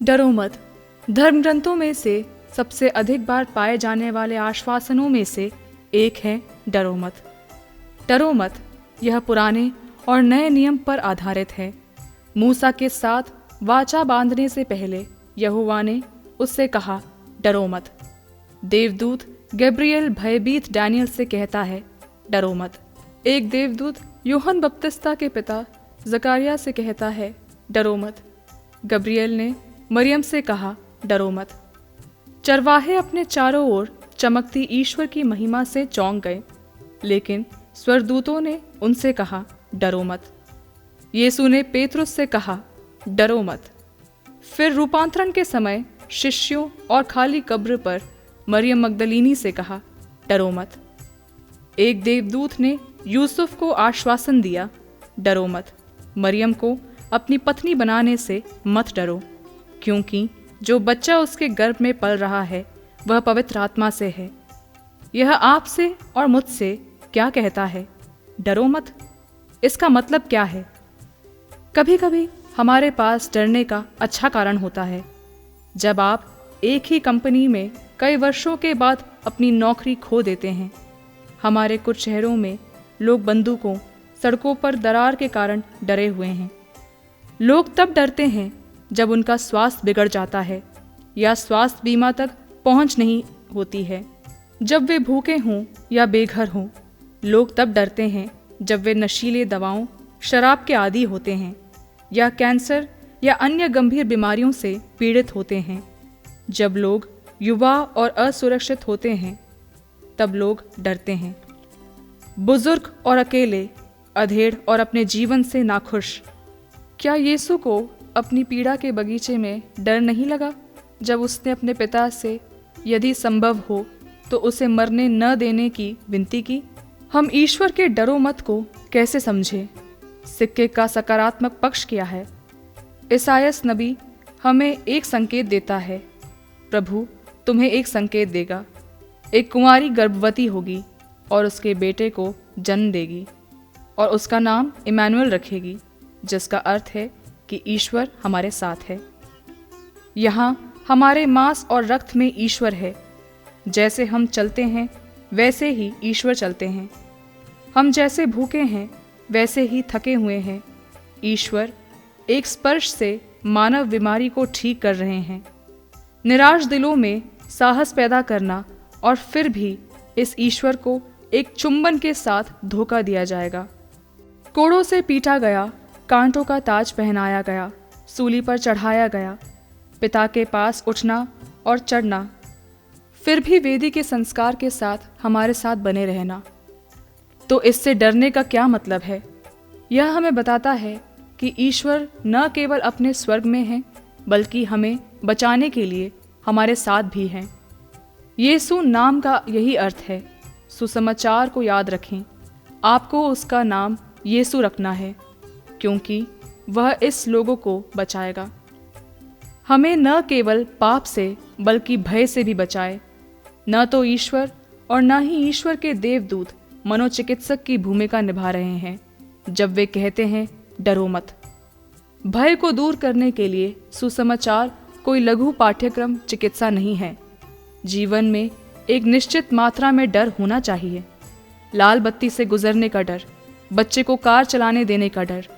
डरो मत। धर्म ग्रंथों में से सबसे अधिक बार पाए जाने वाले आश्वासनों में से एक है डरो मत। डरो मत यह पुराने और नए नियम पर आधारित है। मूसा के साथ वाचा बांधने से पहले यहोवा ने उससे कहा, डरो मत। देवदूत गैब्रियल भयभीत डैनियल से कहता है, डरो मत। एक देवदूत यूहन्ना बपतिस्ता के पिता जकारिया से कहता है, डरो मत। गब्रियल ने मरियम से कहा, डरो मत। चरवाहे अपने चारों ओर चमकती ईश्वर की महिमा से चौंक गए, लेकिन स्वर्गदूतों ने उनसे कहा, डरो मत। यीशु ने पेतरुस से कहा, डरो मत। फिर रूपांतरण के समय शिष्यों और खाली कब्र पर मरियम मगदलीनी से कहा, डरो मत। एक देवदूत ने यूसुफ को आश्वासन दिया, डरो मत। मरियम को अपनी पत्नी बनाने से मत डरो, क्योंकि जो बच्चा उसके गर्भ में पल रहा है वह पवित्र आत्मा से है। यह आपसे और मुझसे क्या कहता है, डरो मत। इसका मतलब क्या है? कभी कभी हमारे पास डरने का अच्छा कारण होता है। जब आप एक ही कंपनी में कई वर्षों के बाद अपनी नौकरी खो देते हैं। हमारे कुछ शहरों में लोग बंदूकों, सड़कों पर दरार के कारण डरे हुए हैं। लोग तब डरते हैं जब उनका स्वास्थ्य बिगड़ जाता है या स्वास्थ्य बीमा तक पहुंच नहीं होती है, जब वे भूखे हों या बेघर हों। लोग तब डरते हैं जब वे नशीले दवाओं, शराब के आदी होते हैं या कैंसर या अन्य गंभीर बीमारियों से पीड़ित होते हैं। जब लोग युवा और असुरक्षित होते हैं तब लोग डरते हैं। बुजुर्ग और अकेले, अधेड़ और अपने जीवन से नाखुश। क्या यीशु को अपनी पीड़ा के बगीचे में डर नहीं लगा जब उसने अपने पिता से यदि संभव हो तो उसे मरने न देने की विनती की? हम ईश्वर के डरो मत को कैसे समझें? सिक्के का सकारात्मक पक्ष क्या है? ईसायास नबी हमें एक संकेत देता है, प्रभु तुम्हें एक संकेत देगा। एक कुंवारी गर्भवती होगी और उसके बेटे को जन्म देगी और उसका नाम इमैनुएल रखेगी, जिसका अर्थ है कि ईश्वर हमारे साथ है। यहाँ हमारे मांस और रक्त में ईश्वर है। जैसे हम चलते हैं वैसे ही ईश्वर चलते हैं। हम जैसे भूखे हैं वैसे ही थके हुए हैं। ईश्वर एक स्पर्श से मानव बीमारी को ठीक कर रहे हैं। निराश दिलों में साहस पैदा करना और फिर भी इस ईश्वर को एक चुंबन के साथ धोखा दिया जाएगा। कोड़ों से पीटा गया, कांटों का ताज पहनाया गया, सूली पर चढ़ाया गया, पिता के पास उठना और चढ़ना, फिर भी वेदी के संस्कार के साथ हमारे साथ बने रहना। तो इससे डरने का क्या मतलब है? यह हमें बताता है कि ईश्वर न केवल अपने स्वर्ग में है, बल्कि हमें बचाने के लिए हमारे साथ भी हैं। यीशु नाम का यही अर्थ है। सुसमाचार को याद रखें। आपको उसका नाम यीशु रखना है, क्योंकि वह इस लोगों को बचाएगा। हमें न केवल पाप से बल्कि भय से भी बचाए। न तो ईश्वर और न ही ईश्वर के देवदूत मनोचिकित्सक की भूमिका निभा रहे हैं जब वे कहते हैं, डरो मत। भय को दूर करने के लिए सुसमाचार कोई लघु पाठ्यक्रम चिकित्सा नहीं है। जीवन में एक निश्चित मात्रा में डर होना चाहिए। लाल बत्ती से गुजरने का डर, बच्चे को कार चलाने देने का डर।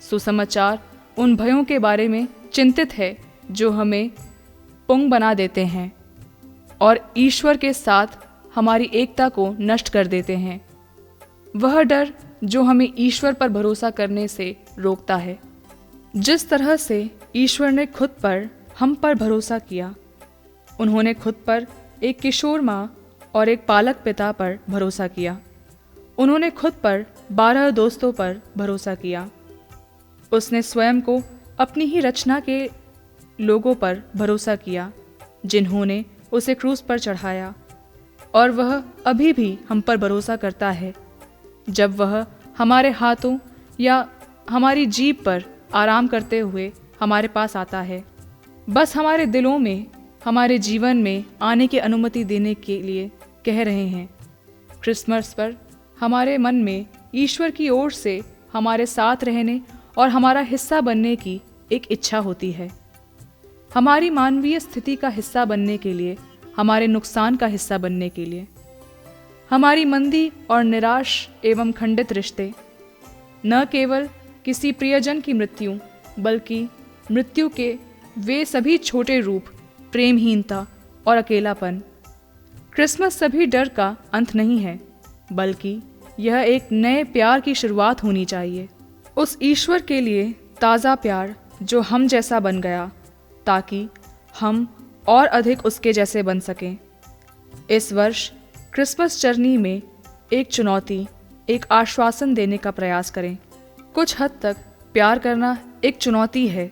सुसमाचार उन भयों के बारे में चिंतित है जो हमें पुंग बना देते हैं और ईश्वर के साथ हमारी एकता को नष्ट कर देते हैं। वह डर जो हमें ईश्वर पर भरोसा करने से रोकता है। जिस तरह से ईश्वर ने खुद पर हम पर भरोसा किया, उन्होंने खुद पर एक किशोर माँ और एक पालक पिता पर भरोसा किया। उन्होंने खुद पर 12 दोस्तों पर भरोसा किया। उसने स्वयं को अपनी ही रचना के लोगों पर भरोसा किया जिन्होंने उसे क्रूस पर चढ़ाया, और वह अभी भी हम पर भरोसा करता है जब वह हमारे हाथों या हमारी जीभ पर आराम करते हुए हमारे पास आता है। बस हमारे दिलों में, हमारे जीवन में आने की अनुमति देने के लिए कह रहे हैं। क्रिसमस पर हमारे मन में ईश्वर की ओर से हमारे साथ रहने और हमारा हिस्सा बनने की एक इच्छा होती है। हमारी मानवीय स्थिति का हिस्सा बनने के लिए, हमारे नुकसान का हिस्सा बनने के लिए। हमारी मंदी और निराश एवं खंडित रिश्ते, न केवल किसी प्रियजन की मृत्यु, बल्कि मृत्यु के वे सभी छोटे रूप, प्रेमहीनता और अकेलापन। क्रिसमस सभी डर का अंत नहीं है, बल्कि यह एक नए प्यार की शुरुआत होनी चाहिए। उस ईश्वर के लिए ताज़ा प्यार जो हम जैसा बन गया, ताकि हम और अधिक उसके जैसे बन सकें। इस वर्ष क्रिसमस जर्नी में एक चुनौती, एक आश्वासन देने का प्रयास करें। कुछ हद तक प्यार करना एक चुनौती है,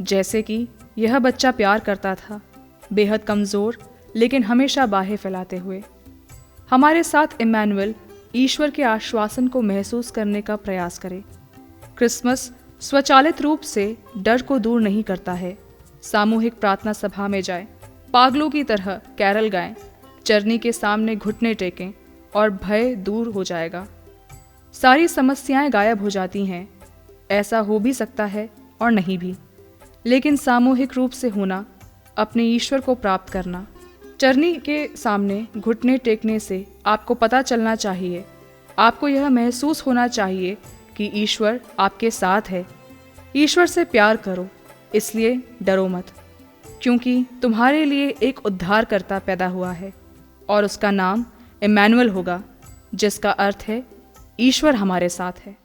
जैसे कि यह बच्चा प्यार करता था, बेहद कमज़ोर लेकिन हमेशा बाहें फैलाते हुए। हमारे साथ इमैनुअल ईश्वर के आश्वासन को महसूस करने का प्रयास करें। क्रिसमस स्वचालित रूप से डर को दूर नहीं करता है। सामूहिक प्रार्थना सभा में जाएं, पागलों की तरह कैरल गाएं, चरनी के सामने घुटने टेकें और भय दूर हो जाएगा। सारी समस्याएं गायब हो जाती हैं। ऐसा हो भी सकता है और नहीं भी, लेकिन सामूहिक रूप से होना, अपने ईश्वर को प्राप्त करना। चरनी के सामने घुटने टेकने से आपको पता चलना चाहिए, आपको यह महसूस होना चाहिए कि ईश्वर आपके साथ है। ईश्वर से प्यार करो, इसलिए डरो मत, क्योंकि तुम्हारे लिए एक उद्धारकर्ता पैदा हुआ है और उसका नाम इमैनुअल होगा, जिसका अर्थ है ईश्वर हमारे साथ है।